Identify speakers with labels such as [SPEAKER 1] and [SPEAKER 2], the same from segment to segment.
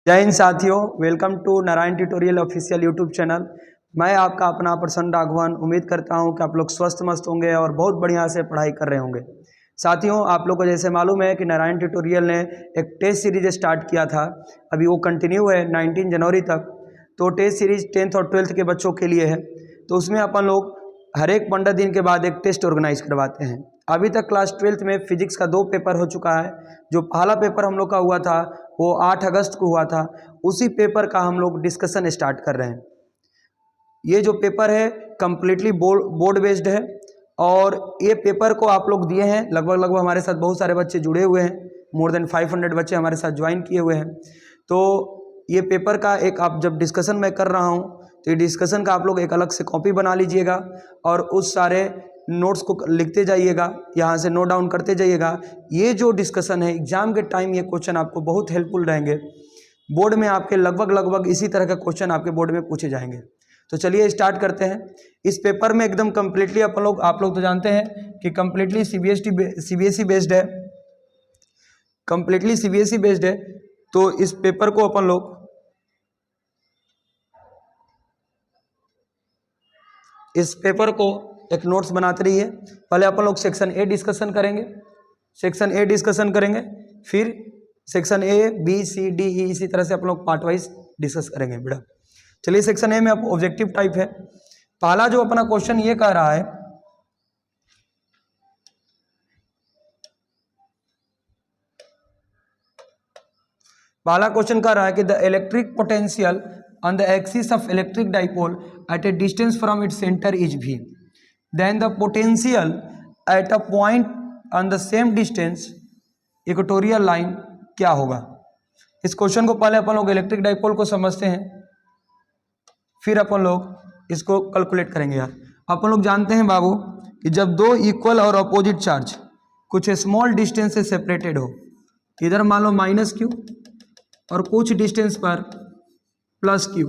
[SPEAKER 1] जय हिंद साथियों, welcome to Narayan tutorial official YouTube channel. मैं आपका अपना प्रसन्न राघवन। उम्मीद करता हूं कि आप लोग स्वस्थ मस्त होंगे और बहुत बढ़िया से पढ़ाई कर रहे होंगे। साथियों, आप लोग को जैसे मालूम है कि नारायण ट्यूटोरियल ने एक टेस्ट सीरीज स्टार्ट किया था। अभी वो कंटिन्यू है 19 जनवरी तक। तो टेस्ट सीरीज 10th और 12th के बच्चों के लिए है। तो उसमें अपन लोग हर एक 15 दिन के बाद एक टेस्ट ऑर्गेनाइज करवाते हैं। अभी तक क्लास 12th में फिजिक्स का 2 पेपर हो चुका है। जो पहला पेपर हम लोग का हुआ था वो 8 अगस्त को हुआ था। उसी पेपर का हम लोग डिस्कशन स्टार्ट कर रहे हैं। ये जो पेपर है कम्प्लीटली बोर्ड बेस्ड है और ये पेपर को आप लोग दिए हैं। लगभग हमारे साथ बहुत सारे बच्चे जुड़े हुए हैं। मोर देन 500 बच्चे हमारे साथ ज्वाइन किए हुए हैं। तो ये पेपर का एक आप जब डिस्कशन मैं कर रहा हूँ तो ये डिस्कशन का आप लोग एक अलग से कॉपी बना लीजिएगा और उस सारे नोट्स को लिखते जाइएगा, यहाँ से नोट डाउन करते जाइएगा। ये जो डिस्कशन है एग्जाम के टाइम ये क्वेश्चन आपको बहुत हेल्पफुल रहेंगे। बोर्ड में आपके लगभग इसी तरह का क्वेश्चन आपके बोर्ड में पूछे जाएंगे। तो चलिए स्टार्ट करते हैं। इस पेपर में एकदम कम्प्लीटली आप लोग तो जानते हैं कि कम्प्लीटली सीबीएसई बेस्ड है, कम्प्लीटली सीबीएसई बेस्ड है। तो इस पेपर को अपन लोग एक नोट्स बनाते रहिए। पहले अपन लोग सेक्शन ए डिस्कशन करेंगे, फिर section A B C D E इसी तरह से अपन लोग पार्ट वाइज डिस्कस करेंगे बेटा। चलिए सेक्शन ए में अब ऑब्जेक्टिव टाइप है। पहला जो अपना क्वेश्चन ये कह रहा है, पहला क्वेश्चन कह रहा है कि the electric potential on the axis of electric dipole at a distance from its center is V. Then the potential at a point on the same distance equatorial line क्या होगा। इस क्वेश्चन को पहले अपन लोग इलेक्ट्रिक डाइपोल को समझते हैं, फिर अपन लोग इसको कैलकुलेट करेंगे। यार अपन लोग जानते हैं बाबू कि जब दो इक्वल और अपोजिट चार्ज कुछ स्मॉल डिस्टेंस से सेपरेटेड हो, इधर मान लो माइनस क्यू और कुछ डिस्टेंस पर प्लस क्यू,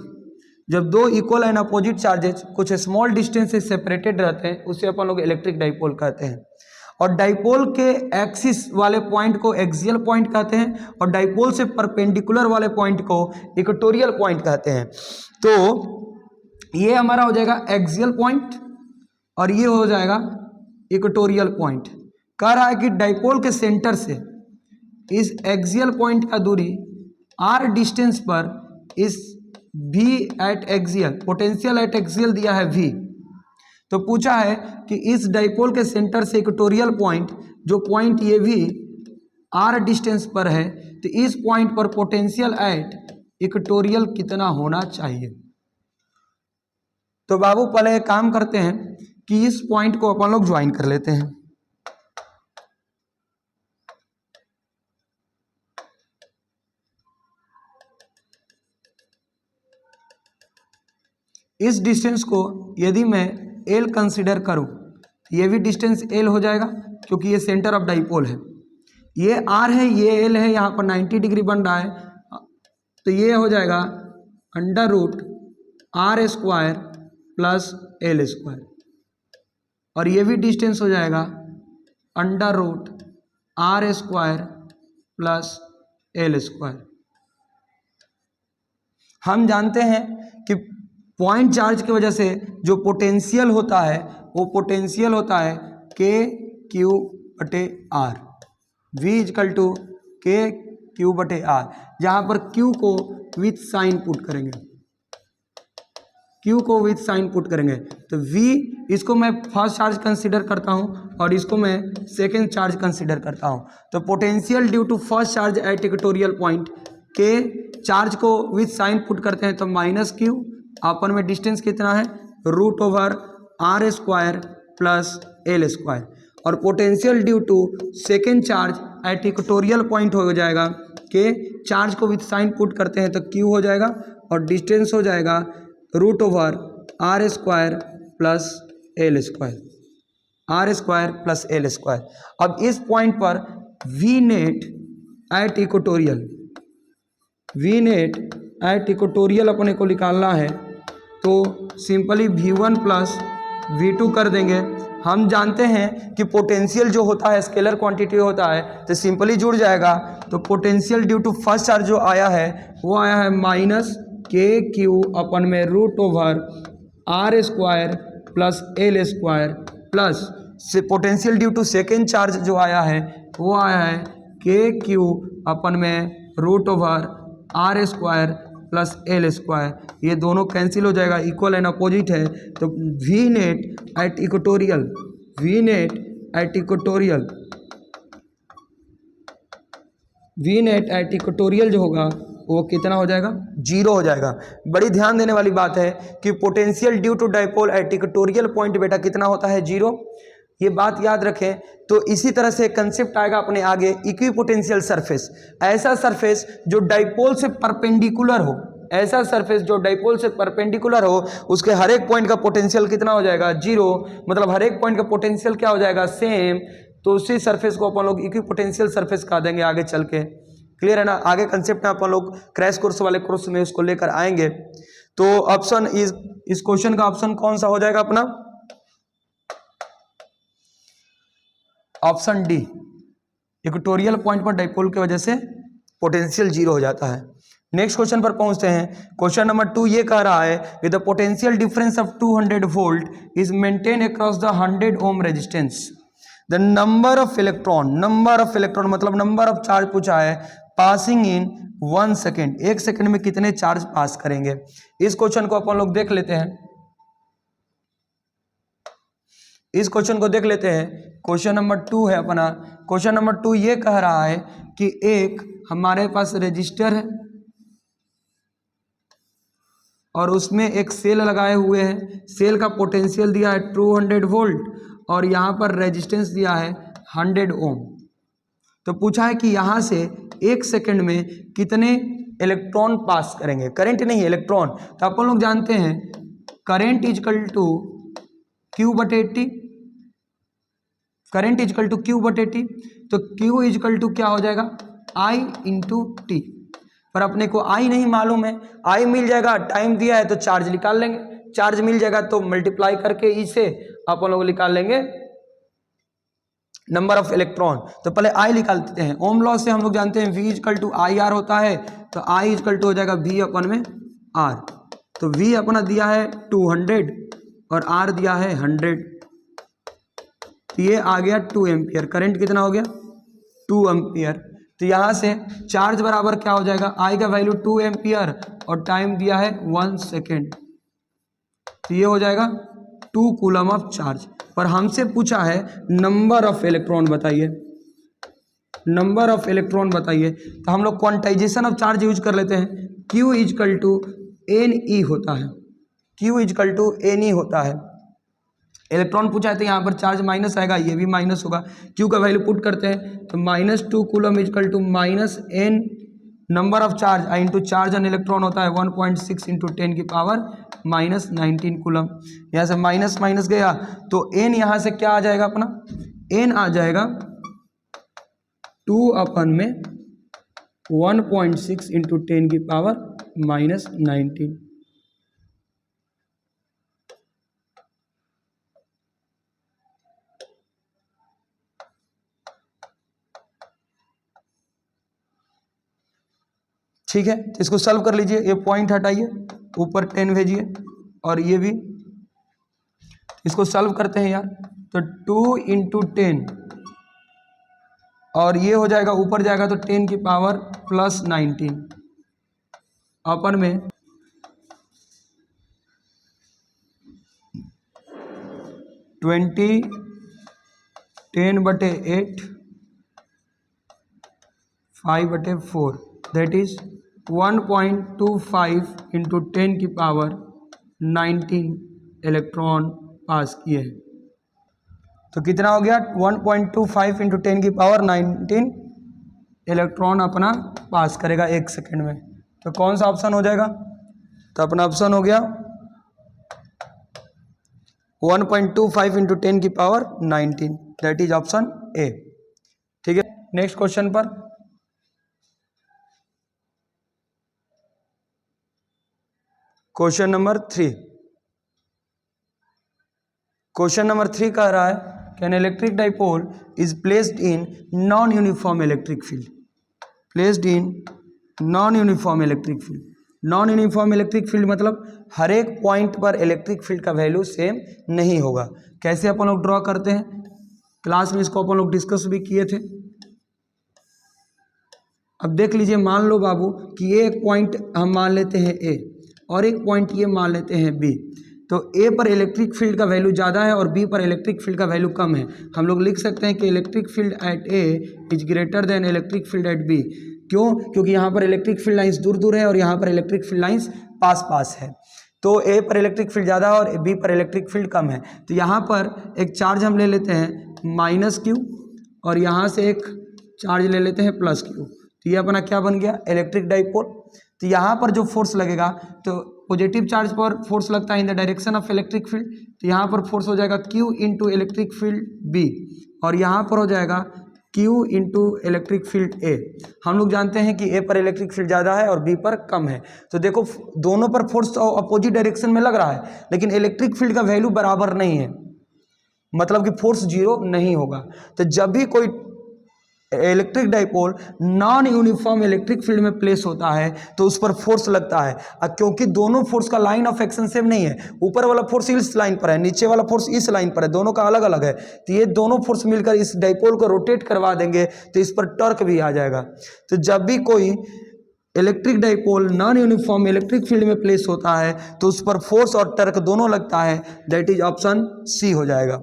[SPEAKER 1] जब दो इक्वल एंड अपोजिट चार्जेस कुछ स्मॉल डिस्टेंस से सेपरेटेड रहते हैं उसे अपन लोग इलेक्ट्रिक डाइपोल कहते हैं। और डाइपोल के एक्सिस वाले पॉइंट को एक्सियल पॉइंट कहते हैं और डाइपोल से परपेंडिकुलर वाले पॉइंट को इक्वेटोरियल पॉइंट कहते हैं। तो ये हमारा हो जाएगा एक्सियल पॉइंट और ये हो जाएगा इक्वेटोरियल पॉइंट। कह रहा है कि डाइपोल के सेंटर से इस एक्सियल पॉइंट का दूरी r डिस्टेंस पर इस V eight axial, potential at axial दिया है V। तो पूछा है कि इस डाइपोल के सेंटर से इक्वेटोरियल पॉइंट, जो पॉइंट ये भी r डिस्टेंस पर है, तो इस पॉइंट पर पोटेंशियल एट इक्वेटोरियल कितना होना चाहिए। तो बाबू पहले एक काम करते हैं कि इस पॉइंट को अपन लोग ज्वाइन कर लेते हैं। इस डिस्टेंस को यदि मैं L कंसिडर करूं, ये भी डिस्टेंस L हो जाएगा क्योंकि ये सेंटर ऑफ डाइपोल है। ये R है, ये L है, यहाँ पर 90 डिग्री बन रहा है, तो ये हो जाएगा under root R square plus L square, और ये भी डिस्टेंस हो जाएगा under root R square plus L square. हम जानते हैं कि पॉइंट चार्ज की वजह से जो पोटेंशियल होता है वो पोटेंशियल होता है Q/R, V is equal to Q/R, जहाँ पर Q को विथ साइन पुट करेंगे, तो V इसको मैं फर्स्ट चार्ज कंसीडर करता हूँ और इसको मैं सेकेंड चार्ज कंसीडर करता हूँ। तो potential due to first charge at equatorial point के चार्ज को विथ साइन पुट करते हैं तो माइनस Q, अपन में डिस्टेंस कितना है √R square plus L square, और potential due to second charge at equatorial point हो जाएगा कि चार्ज को विथ साइन पुट करते हैं तो Q हो जाएगा और डिस्टेंस हो जाएगा √R square plus L square, अब इस पॉइंट पर V नेट एट इक्वेटोरियल अपने को निकालना है। तो सिंपली V1 प्लस V2 कर देंगे हम जानते हैं कि पोटेंशियल जो होता है स्केलर क्वांटिटी होता है, तो सिंपली जुड़ जाएगा। तो potential due to first charge जो आया है वो आया है माइनस के क्यू अपन में root over are square plus L square, plus से potential due to second charge जो आया है वो आया है के क्यू अपन में root over are square plus L square. ये दोनों कैंसिल हो जाएगा, इक्वल एंड अपोजिट है। तो V net at equatorial, V net at equatorial, V net at equatorial जो होगा वो कितना हो जाएगा, 0 हो जाएगा। बड़ी ध्यान देने वाली बात है कि potential due to dipole at equatorial point बेटा कितना होता है, 0। ये बात याद रखें। तो इसी तरह से कंसेप्ट आएगा अपने आगे इक्विपोटेंशियल सरफेस, ऐसा सरफेस जो डाइपोल से परपेंडिकुलर हो, ऐसा सरफेस जो डाइपोल से परपेंडिकुलर हो, उसके हर एक पॉइंट का पोटेंशियल कितना हो जाएगा, 0। मतलब हर एक पॉइंट का पोटेंशियल क्या हो जाएगा, सेम। तो उसी सरफेस को अपन लोग इक्विपोटेंशियल सरफेस कहा देंगे आगे चल के। क्लियर है ना। आगे कंसेप्ट में अपन लोग क्रैश कोर्स वाले कोर्स में उसको लेकर आएंगे। तो ऑप्शन इस क्वेश्चन का ऑप्शन कौन सा हो जाएगा अपना, ऑप्शन डी। इक्वेटोरियल पॉइंट पर डाइपोल की वजह से पोटेंशियल 0 हो जाता है। नेक्स्ट क्वेश्चन पर पहुंचते हैं। क्वेश्चन नंबर 2 ये कह रहा है कि the potential difference of 200 volt is maintain across the 100 ohm resistance. The number of electron, number of electron मतलब नंबर ऑफ चार्ज पूछा है, पासिंग इन 1 सेकेंड, 1 सेकेंड में कितने चार्ज पास करेंगे। इस क्वेश्चन को अपन लोग देख लेते हैं, इस क्वेश्चन को देख लेते हैं। क्वेश्चन नंबर 2 है अपना। क्वेश्चन नंबर 2 ये कह रहा है कि एक हमारे पास रजिस्टर है और उसमें एक सेल लगाए हुए हैं। सेल का पोटेंशियल दिया है 200 वोल्ट और यहाँ पर रेजिस्टेंस दिया है 100 ओम। तो पूछा है कि यहाँ से 1 सेकेंड में कितने इलेक्ट्रॉन पास करेंगे, करंट नहीं इलेक्ट्रॉन। तो अपन लोग जानते हैं करंट इजकल टू क्यू बटे t, current is equal to q बटे टी। तो क्यू इजकल टू क्या हो जाएगा, आई इंटू टी। पर अपने को आई नहीं मालूम है, आई मिल जाएगा, टाइम दिया है तो चार्ज निकाल लेंगे, चार्ज मिल जाएगा तो मल्टीप्लाई करके इसे अपन लोग निकाल लेंगे नंबर ऑफ इलेक्ट्रॉन। तो पहले आई निकाल देते हैं। ओम लॉ से हम लोग जानते हैं V is equal to I R होता है, तो आई इजकल टू हो जाएगा वी अपन में आर। तो वी अपना दिया है 200 और आर दिया है 100, तो ये आ गया 2 एम्पियर। करंट कितना हो गया, 2 एम्पियर। तो यहाँ से चार्ज बराबर क्या हो जाएगा, आई का वैल्यू 2 एम्पियर और टाइम दिया है 1 सेकेंड, तो ये हो जाएगा 2 कूलम ऑफ चार्ज। पर हमसे पूछा है नंबर ऑफ इलेक्ट्रॉन बताइए, नंबर ऑफ इलेक्ट्रॉन बताइए। तो हम लोग क्वांटाइजेशन ऑफ चार्ज यूज कर लेते हैं। Q is equal to n e होता है, Q is equal to n e होता है। इलेक्ट्रॉन पूछा है तो यहाँ पर चार्ज माइनस आएगा, ये भी माइनस होगा। Q का वैल्यू पुट करते हैं तो -2 coulomb is equal to minus n number of charge, I into charge on electron होता है 1.6 इंटू 10 की पावर -19 कूलम। यहाँ से माइनस माइनस गया तो n यहाँ से क्या आ जाएगा अपना, n आ जाएगा 2 अपन में 1.6 इंटू 10 की पावर -19। ठीक है, तो इसको सॉल्व कर लीजिए। ये पॉइंट हटाइए, ऊपर 10 भेजिए और ये भी, इसको सॉल्व करते हैं यार। तो 2 इंटू 10 और ये हो जाएगा, ऊपर जाएगा तो 10 की पावर +19 अपन में 20 10/8 5/4 दैट इज 1.25 इंटू 10 की पावर 19 इलेक्ट्रॉन पास किए हैं। तो कितना हो गया, 1.25 इंटू 10 की पावर 19 इलेक्ट्रॉन अपना पास करेगा 1 सेकेंड में। तो कौन सा ऑप्शन हो जाएगा, तो अपना ऑप्शन हो गया 1.25 इंटू 10 की power 19, that is option A. ठीक है, नेक्स्ट क्वेश्चन पर। Question number 3। क्वेश्चन नंबर 3 कह रहा है कि an electric dipole is placed in non uniform electric field, placed in non uniform electric field. Non uniform electric field मतलब हर एक point पर इलेक्ट्रिक फील्ड का वैल्यू सेम नहीं होगा। कैसे अपन लोग ड्रॉ करते हैं, क्लास में इसको अपन लोग डिस्कस भी किए थे। अब देख लीजिए, मान लो बाबू कि ये एक पॉइंट हम मान लेते हैं ए और एक पॉइंट ये मान लेते हैं बी। तो ए पर इलेक्ट्रिक फील्ड का वैल्यू ज़्यादा है और बी पर इलेक्ट्रिक फील्ड का वैल्यू कम है। हम लोग लिख सकते हैं कि electric field at A is greater than electric field at B. क्यों? क्योंकि यहाँ पर इलेक्ट्रिक फील्ड लाइंस दूर दूर है और यहाँ पर इलेक्ट्रिक फील्ड लाइंस पास पास है। तो ए पर इलेक्ट्रिक फील्ड ज़्यादा है और बी पर इलेक्ट्रिक फील्ड कम है। तो यहाँ पर एक चार्ज हम ले लेते हैं माइनस क्यू और यहाँ से एक चार्ज ले लेते हैं प्लस क्यू। तो ये अपना क्या बन गया, इलेक्ट्रिक डाइपोल। तो यहाँ पर जो फोर्स लगेगा, तो पॉजिटिव चार्ज पर फोर्स लगता है in the direction of electric field, तो यहाँ पर फोर्स हो जाएगा Q into electric field B और यहाँ पर हो जाएगा Q into electric field A। हम लोग जानते हैं कि A पर इलेक्ट्रिक फील्ड ज़्यादा है और B पर कम है। तो देखो दोनों पर फोर्स अपोजिट डायरेक्शन में लग रहा है, लेकिन इलेक्ट्रिक फील्ड का वैल्यू बराबर नहीं है, मतलब कि फोर्स जीरो नहीं होगा। तो जब भी कोई electric dipole non uniform electric field में प्लेस होता है तो उस पर फोर्स लगता है। क्योंकि दोनों फोर्स का लाइन ऑफ एक्शन सेम नहीं है, ऊपर वाला फोर्स इस लाइन पर है, नीचे वाला फोर्स इस लाइन पर है, दोनों का अलग अलग है। तो ये दोनों फोर्स मिलकर इस डाइपोल को रोटेट करवा देंगे तो इस पर टॉर्क भी आ जाएगा। तो जब भी कोई electric dipole non uniform electric field में प्लेस होता है तो उस पर फोर्स और टॉर्क दोनों लगता है, दैट इज ऑप्शन सी हो जाएगा।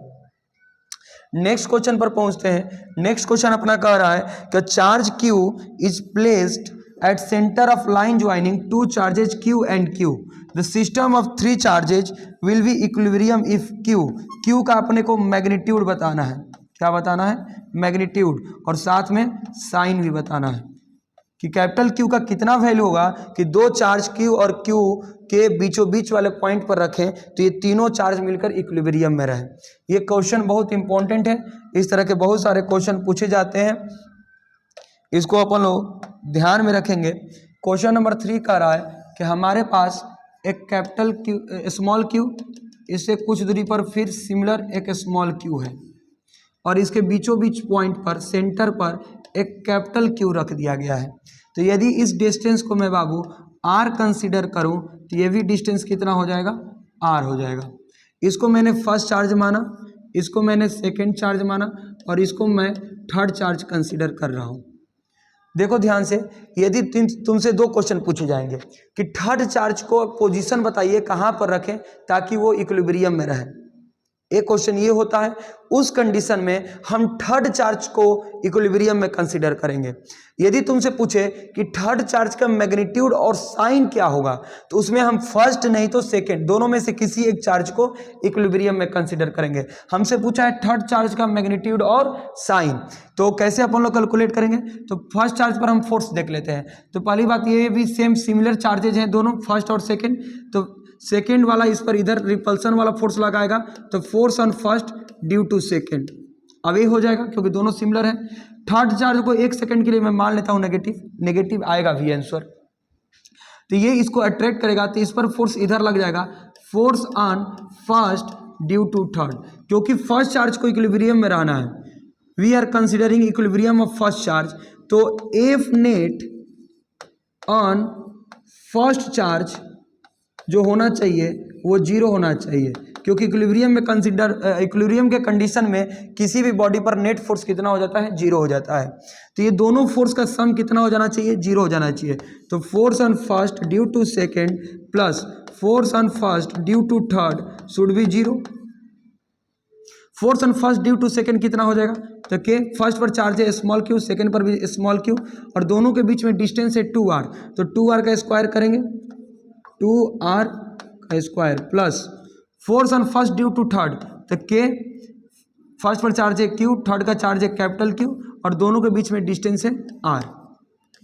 [SPEAKER 1] नेक्स्ट क्वेश्चन पर पहुंचते हैं। नेक्स्ट क्वेश्चन अपना कह रहा है कि charge Q is placed at centre of line joining two charges Q and Q। The system of three charges will be equilibrium if Q का अपने को मैग्नीट्यूड बताना है। क्या बताना है? मैग्नीट्यूड, और साथ में साइन भी बताना है कि कैपिटल Q का कितना वैल्यू होगा कि दो चार्ज Q और Q के बीचों बीच वाले पॉइंट पर रखें तो ये तीनों चार्ज मिलकर इक्विलिब्रियम में रहे। ये क्वेश्चन बहुत इंपॉर्टेंट है, इस तरह के बहुत सारे क्वेश्चन पूछे जाते हैं, इसको अपन लोग ध्यान में रखेंगे। क्वेश्चन नंबर 3 कह रहा है कि हमारे पास एक कैपिटल Q, स्मॉल Q, इससे कुछ दूरी पर फिर सिमिलर एक स्मॉल Q है और इसके बीचों बीच पॉइंट पर सेंटर पर एक कैपिटल Q रख दिया गया है। तो यदि इस डिस्टेंस को मैं बाबू R कंसीडर करूं तो ये भी डिस्टेंस कितना हो जाएगा? R हो जाएगा। इसको मैंने फर्स्ट चार्ज माना, इसको मैंने सेकंड चार्ज माना और इसको मैं थर्ड चार्ज कंसीडर कर रहा हूं। देखो ध्यान से, यदि तुमसे दो क्वेश्चन पूछे जाएंगे कि थर्ड चार्ज को पोजीशन बताइए कहाँ पर रखें ताकि वो इक्विलिब्रियम में रहे। एक क्वेश्चन ये होता है, उस कंडीशन में हम थर्ड चार्ज को इक्विलिब्रियम में कंसीडर करेंगे। यदि तुमसे पूछे कि थर्ड चार्ज का मैग्नीट्यूड और साइन क्या होगा तो उसमें हम फर्स्ट नहीं तो सेकंड, दोनों में से किसी एक चार्ज को इक्विलिब्रियम में कंसीडर करेंगे। हमसे पूछा है थर्ड चार्ज का मैग्नीट्यूड और साइन, तो कैसे अपन लोग कैलकुलेट करेंगे? तो फर्स्ट चार्ज पर हम फोर्स देख लेते हैं। तो पहली बात, ये भी सेम सिमिलर चार्जेज हैं दोनों, फर्स्ट और सेकेंड। तो सेकेंड वाला इस पर इधर रिपल्सन वाला फोर्स लगाएगा तो force on first due to second, अब ये हो जाएगा क्योंकि दोनों सिमिलर है। थर्ड चार्ज को एक सेकंड के लिए मैं मान लेता हूं नेगेटिव आएगा भी आंसर, तो ये इसको अट्रैक्ट करेगा तो इस पर फोर्स इधर लग जाएगा, force on first due to third, क्योंकि फर्स्ट चार्ज को इक्विलिब्रियम में रहना है। We are considering equilibrium of first charge, तो F net on first charge जो होना चाहिए वो जीरो होना चाहिए, क्योंकि इक्विलिब्रियम के कंडीशन में किसी भी बॉडी पर नेट फोर्स कितना हो जाता है? जीरो हो जाता है। तो ये दोनों फोर्स का सम कितना हो जाना चाहिए? जीरो हो जाना चाहिए। तो force on first due to second plus force on first due to third should be zero. Force on first due to second कितना हो जाएगा? तो के फर्स्ट पर चार्ज है स्मॉल क्यू, सेकेंड पर भी स्मॉल क्यू, और दोनों के बीच में डिस्टेंस है 2r, तो 2r का स्क्वायर करेंगे, 2r का square plus force on first due to third, तो के फर्स्ट पर चार्ज है Q, थर्ड का चार्ज है कैपिटल Q, और दोनों के बीच में डिस्टेंस है R।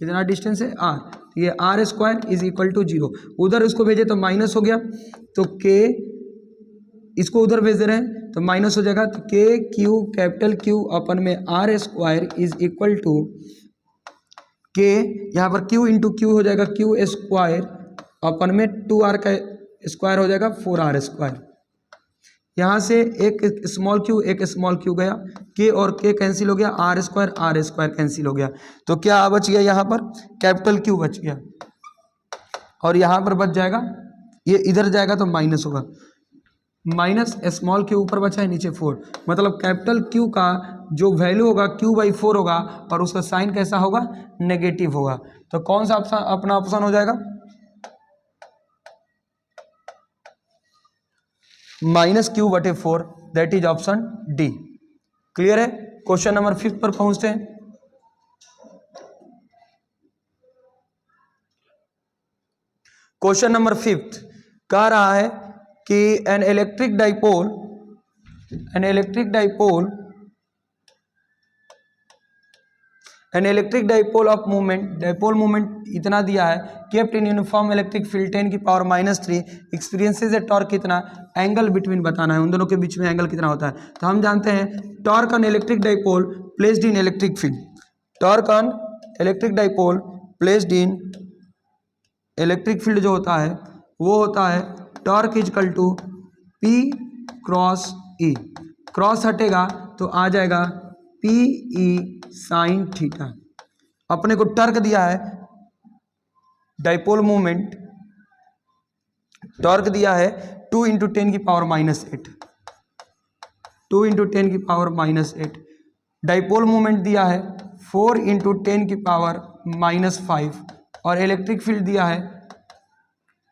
[SPEAKER 1] कितना डिस्टेंस है? R। ये R square is equal to 0। उधर इसको भेजे तो माइनस हो गया, तो K इसको उधर भेज दे रहे हैं तो माइनस हो जाएगा, तो K Q कैपिटल Q अपन में R square is equal to K, यहाँ पर Q इंटू Q हो जाएगा Q स्क्वायर अपन में 2r का स्क्वायर हो जाएगा 4r स्क्वायर। यहाँ से एक स्मॉल क्यू गया, के और के कैंसिल हो गया, आर स्क्वायर कैंसिल हो गया, तो क्या बच गया यहाँ पर कैपिटल क्यू बच गया, और यहाँ पर बच जाएगा, ये इधर जाएगा तो माइनस होगा, माइनस स्मॉल क्यू ऊपर बचा है नीचे 4, मतलब कैपिटल क्यू का जो वैल्यू होगा Q/4 होगा और उसका साइन कैसा होगा, नेगेटिव होगा। तो कौन सा ऑप्शन अपना ऑप्शन हो जाएगा, -Q/4, that is option D. Clear है। क्वेश्चन नंबर 5 पर पहुंचते हैं। क्वेश्चन नंबर 5 कह रहा है कि an electric dipole of movement, dipole movement इतना दिया है, kept in uniform electric field 10⁻³ experiences A torque कितना, एंगल बिटवीन बताना है, उन दोनों के बीच में एंगल कितना होता है। तो हम जानते हैं torque on electric dipole placed in electric field, torque on electric dipole placed in electric field जो होता है वो होता है torque is equal to P cross E, cross हटेगा तो आ जाएगा PE साइन थीटा। अपने को टॉर्क दिया है, डाइपोल मूवमेंट टॉर्क दिया है 2 × 10⁻⁸, 2 × 10⁻⁸, डाइपोल मूवमेंट दिया है 4 × 10⁻⁵, और इलेक्ट्रिक फील्ड दिया है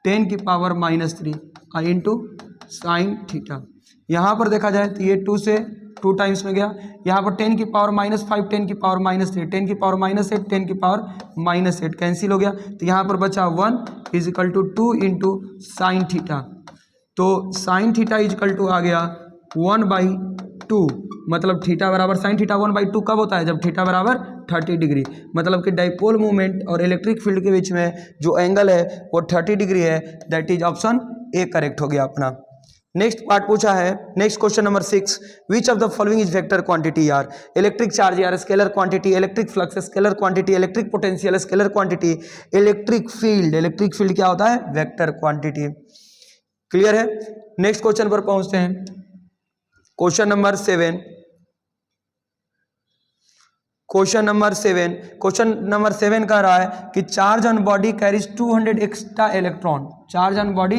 [SPEAKER 1] 10⁻³ इंटू साइन थीटा। यहाँ पर देखा जाए तो ये 2 से 2 टाइम्स में गया, यहाँ पर 10⁻⁵, 10⁻³ 10⁻⁸, 10⁻⁸ कैंसिल हो गया, तो यहाँ पर बचा 1 = 2 × साइन थीटा। तो साइन थीटा = आ गया 1/2, मतलब थीटा बराबर साइन थीटा 1/2 कब होता है, जब थीटा बराबर 30 डिग्री, मतलब कि डाइपोल मूवमेंट और इलेक्ट्रिक फील्ड के बीच में जो एंगल है वो 30 डिग्री है, that is option A correct हो गया अपना। नेक्स्ट पार्ट पूछा है, next question number 6, which of the following is vector quantity यार, इलेक्ट्रिक चार्ज यार scalar quantity, electric flux scalar quantity, electric potential scalar quantity, electric field क्या होता है, वेक्टर क्वांटिटी। क्लियर है। नेक्स्ट क्वेश्चन पर पहुंचते हैं। क्वेश्चन नंबर 7, क्वेश्चन नंबर 7 कह रहा है कि charge on body carries 200 extra electron, charge on body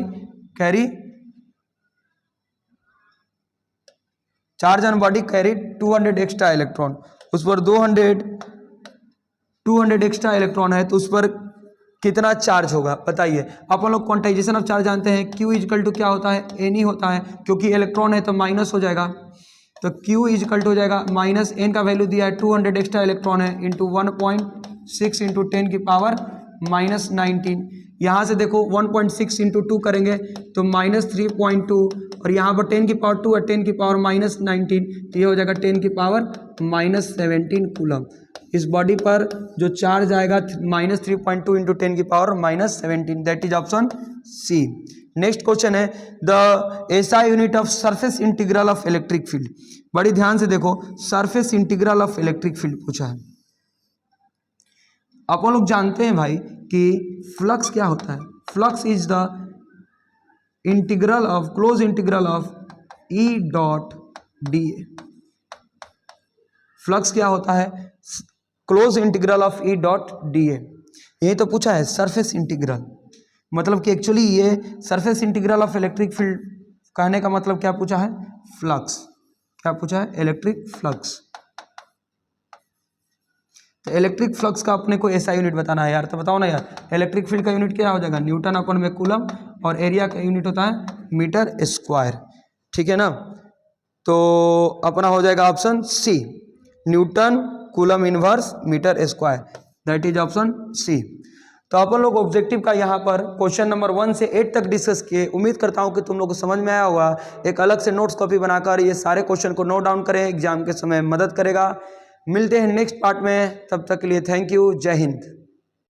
[SPEAKER 1] carry 200 extra electron, उस पर 200 एक्स्ट्रा इलेक्ट्रॉन है, तो उस पर कितना चार्ज होगा बताइए। अपन लोग क्वांटाइजेशन ऑफ चार्ज जानते हैं, Q = क्या होता है, N होता है, क्योंकि इलेक्ट्रॉन है तो माइनस हो जाएगा, तो Q = हो जाएगा माइनस N का वैल्यू दिया है 200 एक्स्ट्रा इलेक्ट्रॉन है इंटू 1.6 × 10⁻⁹, यहाँ से देखो 1.6 × 2 करेंगे तो -3.2, और यहाँ पर 10⁻² है 10⁻⁻19, तो ये हो जाएगा 10⁻⁻17 कूलम। इस बॉडी पर जो चार्ज आएगा -3.2 × 10⁻⁻17, that is option C. Next question है the SI unit of surface integral of electric field. बड़ी ध्यान से देखो, surface integral of electric field पूछा है। अपन लोग जानते हैं भाई कि फ्लक्स क्या होता है, flux is the integral of close integral of E.dA। Flux क्या होता है, क्लोज इंटीग्रल ऑफ E.dA। यही तो पूछा है सरफेस इंटीग्रल, मतलब कि एक्चुअली ये surface integral of electric field कहने का मतलब क्या पूछा है, फ्लक्स। क्या पूछा है, इलेक्ट्रिक फ्लक्स। तो इलेक्ट्रिक फ्लक्स का अपने को ऐसा यूनिट बताना है यार, तो बताओ ना यार, इलेक्ट्रिक फील्ड का यूनिट क्या हो जाएगा, न्यूटन अपन में कूलम, और एरिया का यूनिट होता है मीटर स्क्वायर। ठीक है ना, तो अपना हो जाएगा option C, newton coulomb inverse metre square, that is option C. तो अपन लोग ऑब्जेक्टिव का यहाँ पर क्वेश्चन नंबर 1 से 8 तक डिस्कस किए। उम्मीद करता हूँ कि तुम लोग को समझ में आया होगा। एक अलग से नोट्स कॉपी बनाकर ये सारे क्वेश्चन को नोट डाउन करें, एग्जाम के समय मदद करेगा। मिलते हैं नेक्स्ट पार्ट में, तब तक के लिए थैंक यू, जय हिंद।